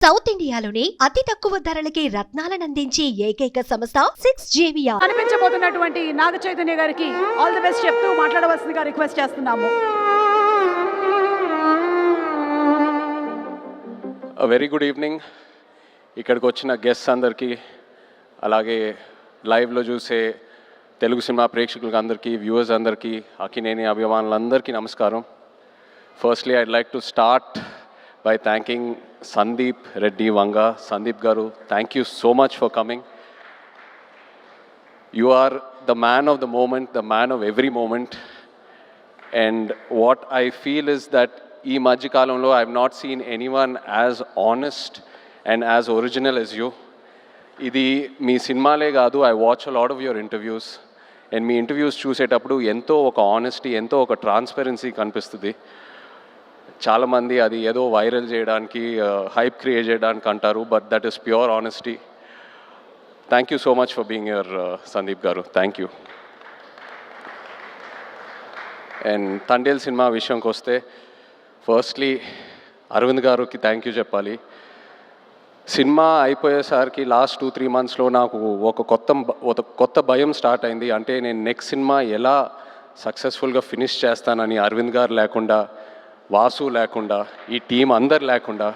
South ఇండియాలోని అతి తక్కువ ధరలకి రత్నాలను అందించే ఏకైక సంస్థ 6JVR. అనిపించబోతున్నటువంటి నాగ చైతన్య గారికి ఆల్ ది బెస్ట్ చెప్తూ మాట్లాడవలసిందిగా రిక్వెస్ట్ చేస్తున్నాము. Very good evening. ఇక్కడికి వచ్చిన గెస్ట్స్ అందరికీ, అలాగే లైవ్లో చూసే తెలుగు సినిమా ప్రేక్షకులకు అందరికీ, వ్యూవర్స్ అందరికీ, అక్కినేని అభిమానులందరికీ నమస్కారం. Firstly I'd like to start by thanking Sandeep Reddy Vanga. Sandeep Garu, thank you so much for coming. You are the man of the moment, the man of every moment. And what I feel is that ee Majjikalamlo I have not seen anyone as honest and as original as you. Idi మీ సినిమాలే కాదు, I watch a lot of your interviews. And me interviews చూసేటప్పుడు ఎంతో ఒక honesty, ఎంతో ఒక transparency కనిపిస్తుంది. చాలామంది అది ఏదో వైరల్ చేయడానికి, హైప్ క్రియేట్ చేయడానికి అంటారు, but that is pure honesty. Thank you so much for being your Sandeep garu. Thank you. And Thandel cinema విషయంకి వస్తే, ఫస్ట్లీ అరవింద్ గారికి థ్యాంక్ యూ చెప్పాలి. సినిమా అయిపోయేసరికి లాస్ట్ 2-3 మంత్స్లో నాకు ఒక కొత్త భయం స్టార్ట్ అయింది. అంటే నేను నెక్స్ట్ సినిమా ఎలా సక్సెస్ఫుల్గా ఫినిష్ చేస్తానని. అరవింద్ గారు లేకుండా, వాసు లేకుండా, ఈ టీం అందరు లేకుండా,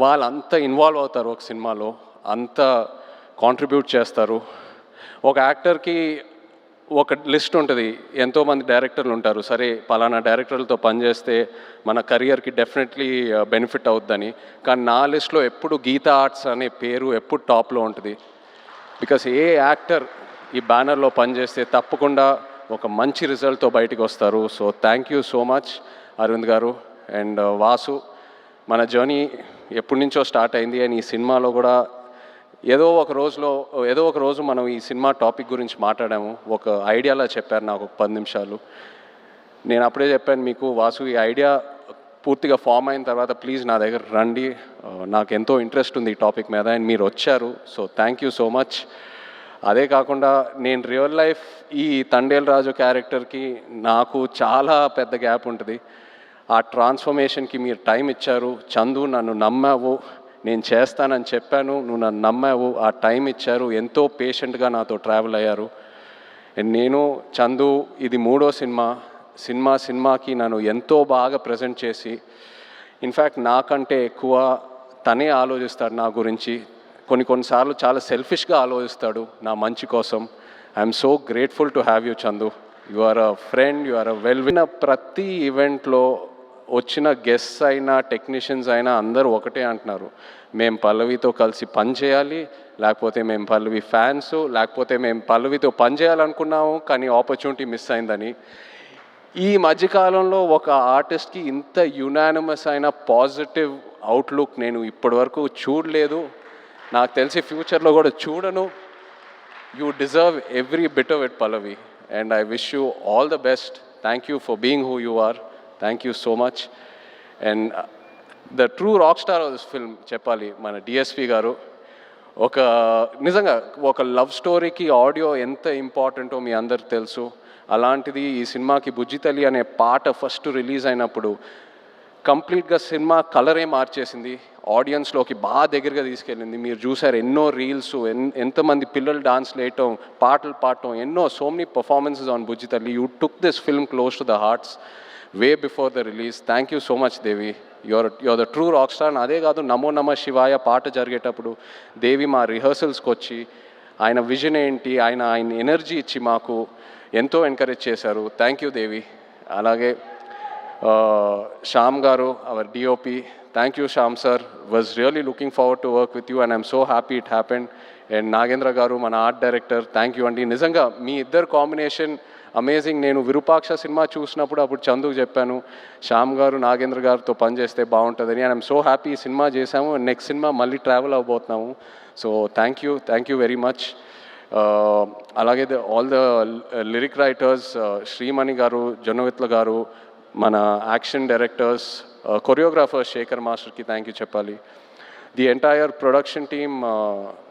వాళ్ళంతా ఇన్వాల్వ్ అవుతారు ఒక సినిమాలో, అంత కాంట్రిబ్యూట్ చేస్తారు. ఒక యాక్టర్కి ఒక లిస్ట్ ఉంటుంది, ఎంతోమంది డైరెక్టర్లు ఉంటారు. సరే పలానా డైరెక్టర్లతో పనిచేస్తే మన కెరియర్కి డెఫినెట్లీ బెనిఫిట్ అవుద్దని. కానీ నా లిస్ట్లో ఎప్పుడు గీతా ఆర్ట్స్ అనే పేరు ఎప్పుడు టాప్లో ఉంటుంది. బికాస్ ఏ యాక్టర్ ఈ బ్యానర్లో పనిచేస్తే తప్పకుండా ఒక మంచి రిజల్ట్తో బయటికి వస్తారు. So thank you so much Aravind గారు. అండ్ వాసు, మన జర్నీ ఎప్పటి నుంచో స్టార్ట్ అయింది. అండ్ ఈ సినిమాలో కూడా ఏదో ఒక రోజు మనం ఈ సినిమా టాపిక్ గురించి మాట్లాడాము. ఒక ఐడియాలా చెప్పారు నాకు ఒక 10 నిమిషాలు. నేను అప్పుడే చెప్పాను మీకు, వాసు ఈ ఐడియా పూర్తిగా ఫామ్ అయిన తర్వాత ప్లీజ్ నా దగ్గర రండి, నాకు ఎంతో ఇంట్రెస్ట్ ఉంది ఈ టాపిక్ మీద. అండ్ మీరు వచ్చారు. So thank you so much. అదే కాకుండా నేను రియల్ లైఫ్ ఈ తండేల్ రాజు క్యారెక్టర్కి నాకు చాలా పెద్ద గ్యాప్ ఉంటుంది. ఆ ట్రాన్స్ఫర్మేషన్కి మీరు టైం ఇచ్చారు. చందు, నన్ను నమ్మావు, నేను చేస్తానని చెప్పాను, నువ్వు నన్ను నమ్మావు, ఆ టైం ఇచ్చారు, ఎంతో పేషెంట్గా నాతో ట్రావెల్ అయ్యారు. నేను చందు ఇది 3వ సినిమాకి నన్ను ఎంతో బాగా ప్రజెంట్ చేసి, ఇన్ఫ్యాక్ట్ నాకంటే ఎక్కువ తనే ఆలోచిస్తాడు నా గురించి. కొన్నిసార్లు చాలా సెల్ఫిష్గా ఆలోచిస్తాడు నా మంచి కోసం. I'm so grateful to have you Chandu. You are a friend, you are a winner ప్రతి ఈవెంట్లో వచ్చిన గెస్ట్స్ అయినా, టెక్నీషియన్స్ అయినా అందరూ ఒకటే అంటున్నారు, మేము పల్లవితో కలిసి పని చేయాలి, లేకపోతే మేము పల్లవి ఫ్యాన్స్, లేకపోతే మేము పల్లవితో పని చేయాలనుకున్నాము కానీ ఆపర్చునిటీ మిస్ అయిందని. ఈ మధ్యకాలంలో ఒక ఆర్టిస్ట్కి ఇంత యునానిమస్ అయిన పాజిటివ్ అవుట్లుక్ నేను ఇప్పటివరకు చూడలేదు, నాకు తెలిసి ఫ్యూచర్లో కూడా చూడను. You deserve every bit of it Pallavi. And I wish you all the best. Thank you for being who you are. Thank you so much. And the true rock star of this film చెప్పాలి మన DSP గారు. నిజంగా ఒక love స్టోరీకి audio ఎంత ఇంపార్టెంటో మీ అందరికి తెలుసు. అలాంటిది ఈ సినిమాకి బుజ్జితల్లి అనే పాట ఫస్ట్ రిలీజ్ అయినప్పుడు కంప్లీట్గా సినిమా కలరే మార్చేసింది, ఆడియన్స్లోకి బాగా దగ్గరగా తీసుకెళ్ళింది. మీరు చూసారు ఎన్నో రీల్స్, ఎంతమంది పిల్లలు డాన్స్లు వేయటం, పాటలు పాడటం, so many performances on Bujjithalli. You took this film close to the hearts way before the release. Thank you so much Devi. You're the true rock star. అదే కాదు, నమో నమ శివాయ పాట జరిగేటప్పుడు దేవి మా రిహర్సల్స్కి వచ్చి ఆయన విజన్ ఏంటి, ఆయన ఎనర్జీ ఇచ్చి మాకు ఎంతో ఎంకరేజ్ చేశారు. Thank you Devi. అలాగే శ్యామ్ గారు, our DOP, thank you Shyam sir. Was really looking forward to work with you and I'm so happy it happened. And Nagendra గారు, మన ఆర్ట్ డైరెక్టర్, థ్యాంక్ యూ అండి. నిజంగా మీ ఇద్దరు కాంబినేషన్ అమేజింగ్. నేను విరూపాక్ష సినిమా చూసినప్పుడు అప్పుడు చందుకు చెప్పాను, శ్యామ్ గారు నాగేంద్ర గారితో పనిచేస్తే బాగుంటుందని. అండ్ ఐఎమ్ సో హ్యాపీ ఈ సినిమా చేశాము. నెక్స్ట్ సినిమా మళ్ళీ ట్రావెల్ అవ్వబోతున్నాము. So thank you very much. అలాగే all the lyric writers, Srimani garu, Jonnavithula garu, మన యాక్షన్ డైరెక్టర్స్, కొరియోగ్రాఫర్స్ శేఖర్ మాస్టర్కి థ్యాంక్ యూ చెప్పాలి. The entire production team,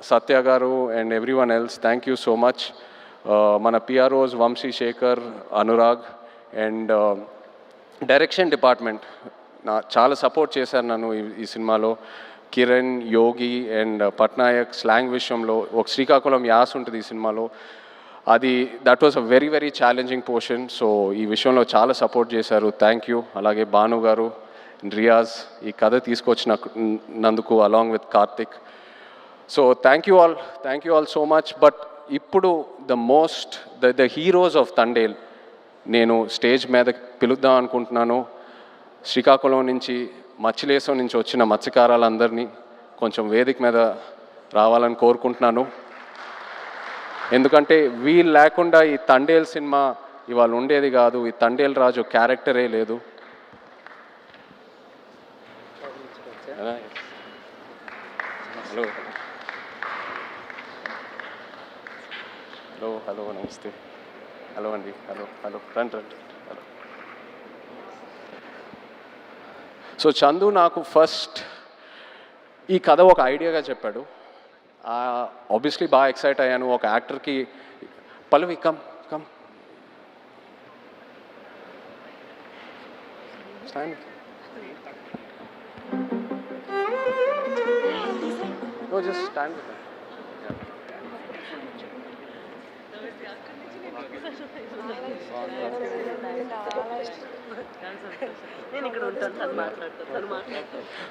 Satya garu and everyone else, thank you so much. మన PROs Vamsi, Sekhar, Anurag. And direction department చాలా support చేశారు నన్ను ఈ సినిమాలో. కిరణ్, యోగి అండ్ పట్నాయక్ స్లాంగ్ విషయంలో ఒక శ్రీకాకుళం యాస ఉంటుంది ఈ సినిమాలో. That was a very very challenging portion. So ఈ విషయంలో చాలా సపోర్ట్ చేశారు. Thank you. అలాగే భాను గారు, రియాజ్ ఈ కథ తీసుకొచ్చినందుకు along with Karthik. So thank you all so much. But ఇప్పుడు ద హీరోస్ ఆఫ్ తండేల్ నేను స్టేజ్ మీద పిలుద్దాం అనుకుంటున్నాను. శ్రీకాకుళం నుంచి, మత్స్యలేశం నుంచి వచ్చిన మత్స్యకారులందరినీ కొంచెం వేదిక మీద రావాలని కోరుకుంటున్నాను. ఎందుకంటే వీళ్ళు లేకుండా ఈ తండేల్ సినిమా ఇవాళ ఉండేది కాదు. ఈ తండేల్ రాజు క్యారెక్టరే లేదు. హలో నమస్తే. హలో అండి. హలో రండి. హలో. సో చందు నాకు ఫస్ట్ ఈ కథ ఒక ఐడియాగా చెప్పాడు. ఆబ్వియస్లీ బాగా ఎక్సైట్ అయ్యాను. ఒక యాక్టర్కి Pallavi come stand. No, just stand with them.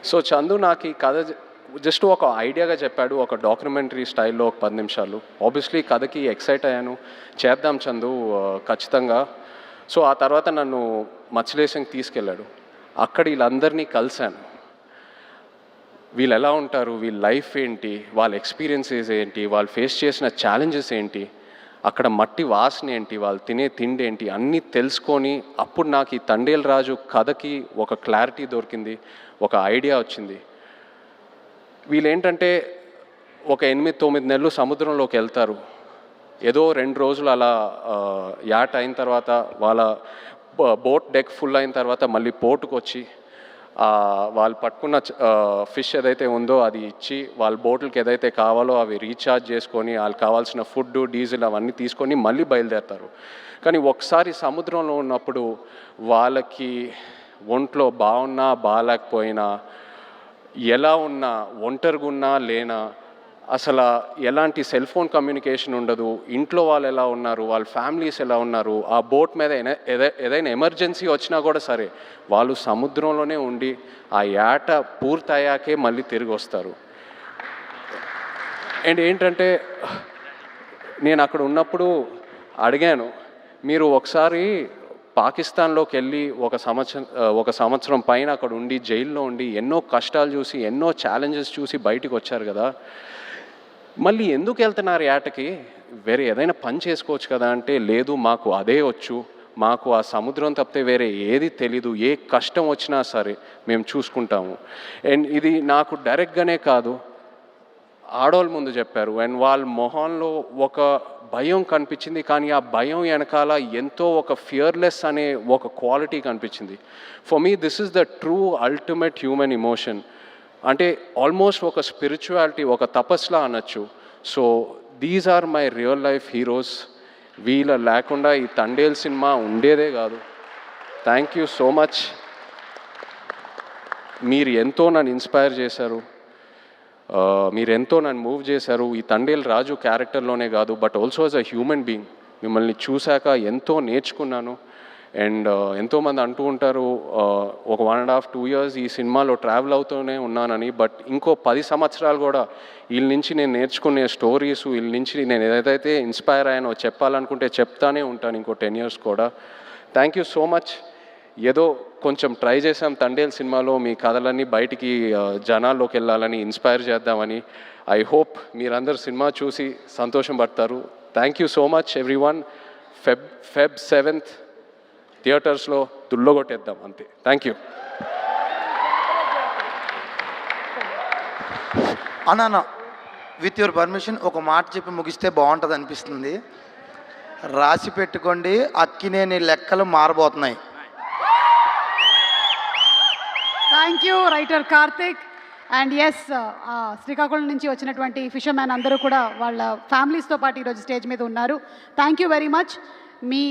So Chandu నాకు ఈ కథ జస్ట్ ఒక ఐడియాగా చెప్పాడు, ఒక డాక్యుమెంటరీ స్టైల్లో ఒక 10 నిమిషాలు. ఆబ్వియస్లీ కథకి ఎక్సైట్ అయ్యాను. చేద్దాం చందు ఖచ్చితంగా. సో ఆ తర్వాత నన్ను మత్స్యలేశంకి తీసుకెళ్ళాడు. అక్కడ వీళ్ళందరినీ కలిశాను. వీళ్ళు ఎలా ఉంటారు, వీళ్ళ లైఫ్ ఏంటి, వాళ్ళ ఎక్స్పీరియన్సెస్ ఏంటి, వాళ్ళు ఫేస్ చేసిన ఛాలెంజెస్ ఏంటి, అక్కడ మట్టి వాసన ఏంటి, వాళ్ళు తినే తిండి ఏంటి, అన్నీ తెలుసుకొని అప్పుడు నాకు ఈ తండేల్ రాజు కథకి ఒక క్లారిటీ దొరికింది, ఒక ఐడియా వచ్చింది. వీళ్ళేంటంటే ఒక 8-9 నెలలు సముద్రంలోకి వెళ్తారు. ఏదో 2 రోజులు అలా యాట్ అయిన తర్వాత వాళ్ళ బోట్ డెక్ ఫుల్ అయిన తర్వాత మళ్ళీ పోర్టుకు వచ్చి వాళ్ళు పట్టుకున్న ఫిష్ ఏదైతే ఉందో అది ఇచ్చి వాళ్ళ బోట్లకి ఏదైతే కావాలో అవి రీఛార్జ్ చేసుకొని వాళ్ళకి కావాల్సిన ఫుడ్, డీజిల్ అవన్నీ తీసుకొని మళ్ళీ బయలుదేరుతారు. కానీ ఒకసారి సముద్రంలో ఉన్నప్పుడు వాళ్ళకి ఒంట్లో బాగున్నా బాగాలేకపోయినా, ఎలా ఉన్నా, ఒంటరిగా ఉన్నా లేనా, అసలు ఎలాంటి సెల్ ఫోన్ కమ్యూనికేషన్ ఉండదు. ఇంట్లో వాళ్ళు ఎలా ఉన్నారు, వాళ్ళ ఫ్యామిలీస్ ఎలా ఉన్నారు, ఆ బోట్ మీద ఏదైనా ఎమర్జెన్సీ వచ్చినా కూడా సరే వాళ్ళు సముద్రంలోనే ఉండి ఆ యాట పూర్తయ్యాకే మళ్ళీ తిరిగి వస్తారు. అండ్ ఏంటంటే నేను అక్కడ ఉన్నప్పుడు అడిగాను, మీరు ఒకసారి పాకిస్తాన్లోకి వెళ్ళి ఒక సంవత్సరం పైన అక్కడ ఉండి జైల్లో ఉండి ఎన్నో కష్టాలు చూసి ఎన్నో ఛాలెంజెస్ చూసి బయటికి వచ్చారు కదా, మళ్ళీ ఎందుకు వెళ్తున్నారు యాటకి, వేరే ఏదైనా పని చేసుకోవచ్చు కదా అంటే, లేదు మాకు అదే వచ్చు, మాకు ఆ సముద్రం తప్పితే వేరే ఏది తెలీదు, ఏ కష్టం వచ్చినా సరే మేము చూసుకుంటాము. అండ్ ఇది నాకు డైరెక్ట్గానే కాదు, ఆడవాళ్ళ ముందు చెప్పారు. అండ్ వాళ్ళ మొహంలో ఒక భయం కనిపించింది, కానీ ఆ భయం వెనకాల ఎంతో ఒక ఫియర్లెస్ అనే ఒక క్వాలిటీ కనిపించింది. For me this is the true ultimate human emotion. అంటే ఆల్మోస్ట్ ఒక స్పిరిచువాలిటీ, ఒక తపస్లా అనొచ్చు. So these are my real life heroes. వీళ్ళ లేకుండా ఈ తండేల్ సినిమా ఉండేదే కాదు. Thank you so much. మీరు ఎంతో నన్ను ఇన్స్పైర్ చేశారు, మీరు ఎంతో నన్ను మూవ్ చేశారు. ఈ తండేల్ రాజు క్యారెక్టర్లోనే కాదు, but also as a human being మిమ్మల్ని చూశాక ఎంతో నేర్చుకున్నాను. అండ్ ఎంతోమంది అంటూ ఉంటారు ఒక 1.5-2 years ఈ సినిమాలో ట్రావెల్ అవుతూనే ఉన్నానని, బట్ ఇంకో 10 సంవత్సరాలు కూడా వీళ్ళ నుంచి నేను నేర్చుకునే స్టోరీస్, వీళ్ళ నుంచి నేను ఏదైతే ఇన్స్పైర్ అయ్యానో చెప్పాలనుకుంటే చెప్తానే ఉంటాను ఇంకో 10 years కూడా. Thank you so much. ఏదో కొంచెం ట్రై చేసాం తండేల్ సినిమాలో మీ కథలన్నీ బయటికి జనాల్లోకి వెళ్ళాలని, ఇన్స్పైర్ చేద్దామని. ఐ హోప్ మీరందరూ సినిమా చూసి సంతోషం పడతారు. Thank you so much everyone. Feb 7th థియేటర్స్లో దుల్లగొట్టేద్దాం అంతే. Thank you. అన్న విత్ యువర్ పర్మిషన్ ఒక మాట చెప్పి ముగిస్తే బాగుంటుంది అనిపిస్తుంది. రాసి పెట్టుకోండి, అక్కినేని లెక్కలు మారబోతున్నాయి. Thank you writer Karthik. And yes, Srikakulam నుంచి వచ్చినటువంటి ఫిషర్మ్యాన్ అందరూ కూడా వాళ్ళ ఫ్యామిలీస్తో పాటు ఈరోజు స్టేజ్ మీద ఉన్నారు. Thank you very much. Me